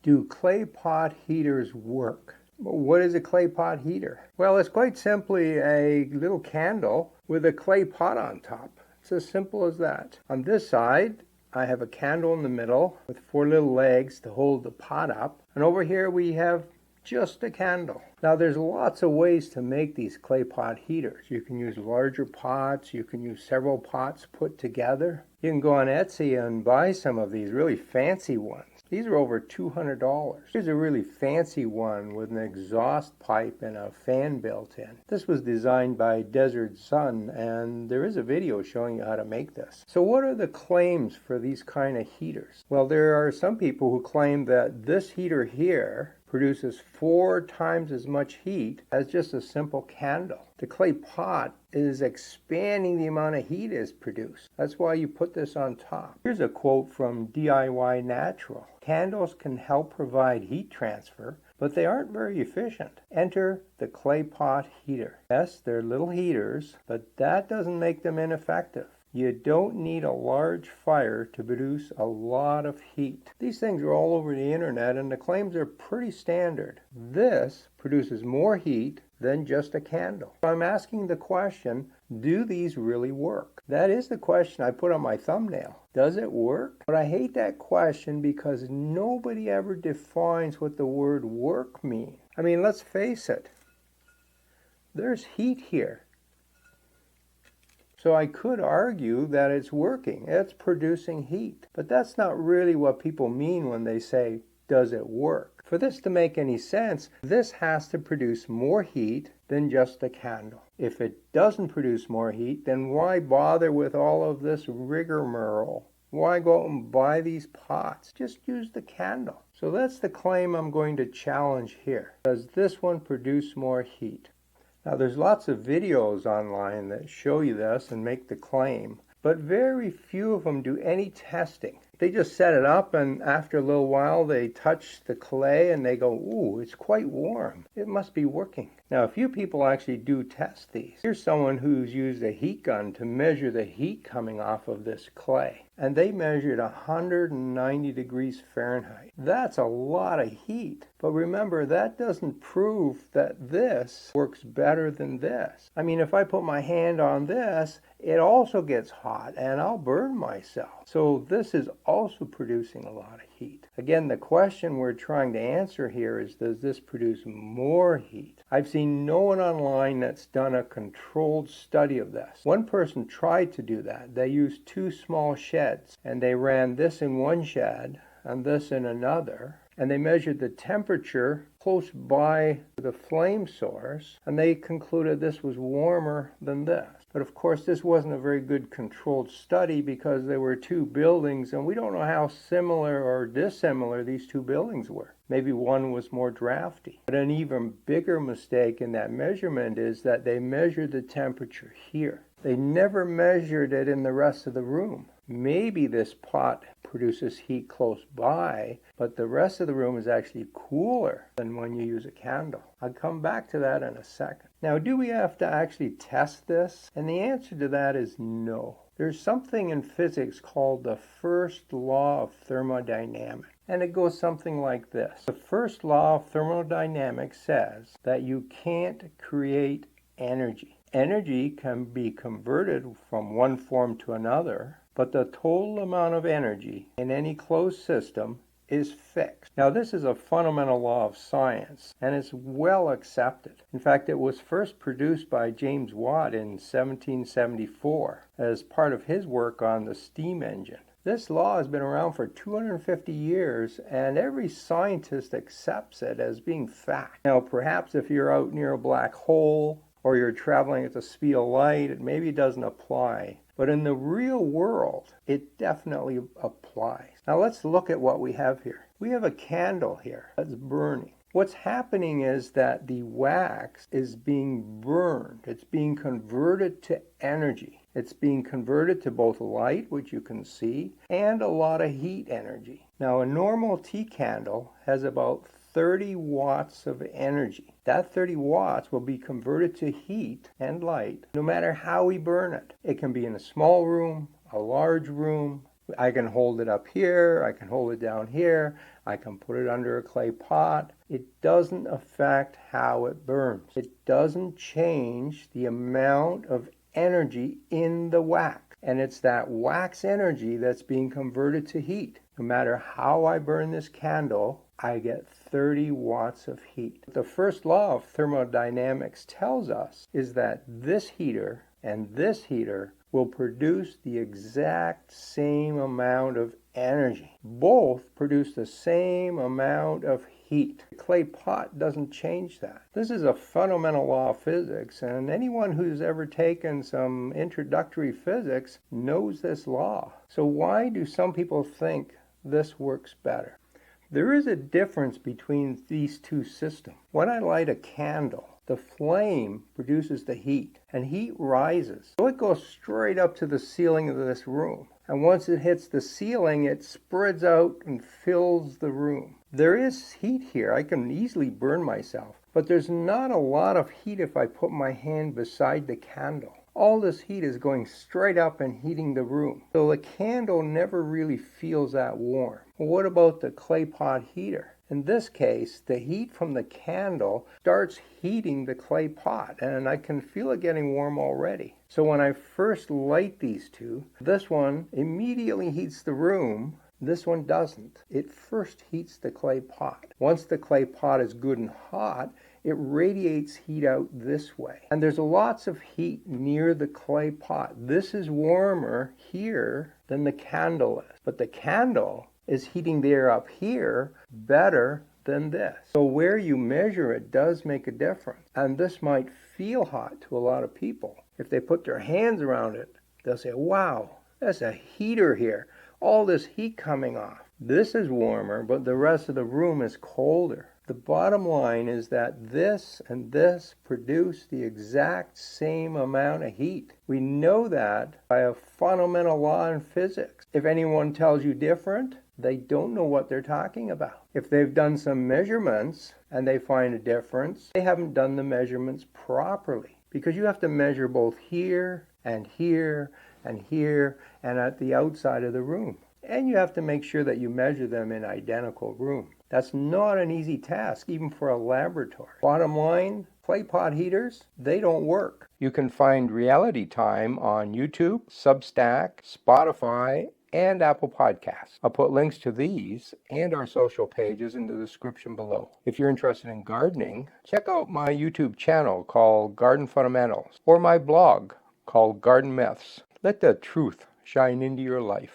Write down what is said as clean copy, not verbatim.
Do clay pot heaters work? What is a clay pot heater? Well, it's quite simply a little candle with a clay pot on top. It's as simple as that. On this side, I have a candle in the middle with 4 little legs to hold the pot up. And over here we have just a candle. Now there's lots of ways to make these clay pot heaters. You can use larger pots, you can use several pots put together. You can go on Etsy and buy some of these really fancy ones. These are over $200. Here's a really fancy one with an exhaust pipe and a fan built in. This was designed by Desert Sun, and there is a video showing you how to make this. So what are the claims for these kind of heaters? Well, there are some people who claim that this heater here produces 4 times as much heat as just a simple candle. The clay pot is expanding the amount of heat is produced. That's why you put this on top. Here's a quote from DIY Natural. Candles can help provide heat transfer, but they aren't very efficient. Enter the clay pot heater. Yes, they're little heaters, but that doesn't make them ineffective. You don't need a large fire to produce a lot of heat. These things are all over the internet and the claims are pretty standard. This produces more heat than just a candle. I'm asking the question, do these really work? That is the question I put on my thumbnail. Does it work? But I hate that question because nobody ever defines what the word work means. I mean, let's face it. There's heat here. So I could argue that it's working, it's producing heat. But that's not really what people mean when they say, does it work? For this to make any sense, this has to produce more heat than just a candle. If it doesn't produce more heat, then why bother with all of this rigmarole? Why go out and buy these pots? Just use the candle. So that's the claim I'm going to challenge here. Does this one produce more heat? Now there's lots of videos online that show you this and make the claim, but very few of them do any testing. They just set it up and after a little while they touch the clay and they go, ooh, it's quite warm. It must be working. Now a few people actually do test these. Here's someone who's used a heat gun to measure the heat coming off of this clay. And they measured 190 degrees Fahrenheit. That's a lot of heat. But remember, that doesn't prove that this works better than this. I mean, if I put my hand on this, it also gets hot and I'll burn myself. So this is also producing a lot of heat. Again, the question we're trying to answer here is, does this produce more heat? I've seen no one online that's done a controlled study of this. One person tried to do that. They used 2 small sheds and they ran this in one shed and this in another. And they measured the temperature close by the flame source, and they concluded this was warmer than this. But of course, this wasn't a very good controlled study because there were 2 buildings, and we don't know how similar or dissimilar these 2 buildings were. Maybe one was more drafty. But an even bigger mistake in that measurement is that they measured the temperature here. They never measured it in the rest of the room. Maybe this pot produces heat close by, but the rest of the room is actually cooler than when you use a candle. I'll come back to that in a second. Now, do we have to actually test this? And the answer to that is no. There's something in physics called the first law of thermodynamics. And it goes something like this. The first law of thermodynamics says that you can't create energy. Energy can be converted from one form to another, but the total amount of energy in any closed system is fixed. Now, this is a fundamental law of science, and it's well accepted. In fact, it was first produced by James Watt in 1774 as part of his work on the steam engine. This law has been around for 250 years, and every scientist accepts it as being fact. Now, perhaps if you're out near a black hole, or you're traveling at the speed of light, it maybe doesn't apply. But in the real world, it definitely applies. Now let's look at what we have here. We have a candle here that's burning. What's happening is that the wax is being burned. It's being converted to energy. It's being converted to both light, which you can see, and a lot of heat energy. Now a normal tea candle has about 30 watts of energy. That 30 watts will be converted to heat and light no matter how we burn it. It can be in a small room, a large room, I can hold it up here, I can hold it down here, I can put it under a clay pot. It doesn't affect how it burns. It doesn't change the amount of energy in the wax. And it's that wax energy that's being converted to heat. No matter how I burn this candle, I get 30 watts of heat. The first law of thermodynamics tells us is that this heater and this heater will produce the exact same amount of energy. Both produce the same amount of heat. The clay pot doesn't change that. This is a fundamental law of physics, and anyone who's ever taken some introductory physics knows this law. So why do some people think this works better? There is a difference between these two systems. When I light a candle, the flame produces the heat, and heat rises. So it goes straight up to the ceiling of this room. And once it hits the ceiling, it spreads out and fills the room. There is heat here. I can easily burn myself. But there's not a lot of heat if I put my hand beside the candle. All this heat is going straight up and heating the room. So the candle never really feels that warm. Well, what about the clay pot heater? In this case, the heat from the candle starts heating the clay pot, and I can feel it getting warm already. So when I first light these two, this one immediately heats the room. This one doesn't. It first heats the clay pot. Once the clay pot is good and hot, it radiates heat out this way. And there's lots of heat near the clay pot. This is warmer here than the candle is. But the candle is heating the air up here better than this. So where you measure it does make a difference. And this might feel hot to a lot of people. If they put their hands around it, they'll say, wow, there's a heater here. All this heat coming off. This is warmer, but the rest of the room is colder. The bottom line is that this and this produce the exact same amount of heat. We know that by a fundamental law in physics. If anyone tells you different, they don't know what they're talking about. If they've done some measurements and they find a difference, they haven't done the measurements properly. Because you have to measure both here and here and here and at the outside of the room. And you have to make sure that you measure them in identical rooms. That's not an easy task, even for a laboratory. Bottom line, clay pot heaters, they don't work. You can find Reality Time on YouTube, Substack, Spotify, and Apple Podcasts. I'll put links to these and our social pages in the description below. If you're interested in gardening, check out my YouTube channel called Garden Fundamentals or my blog called Garden Myths. Let the truth shine into your life.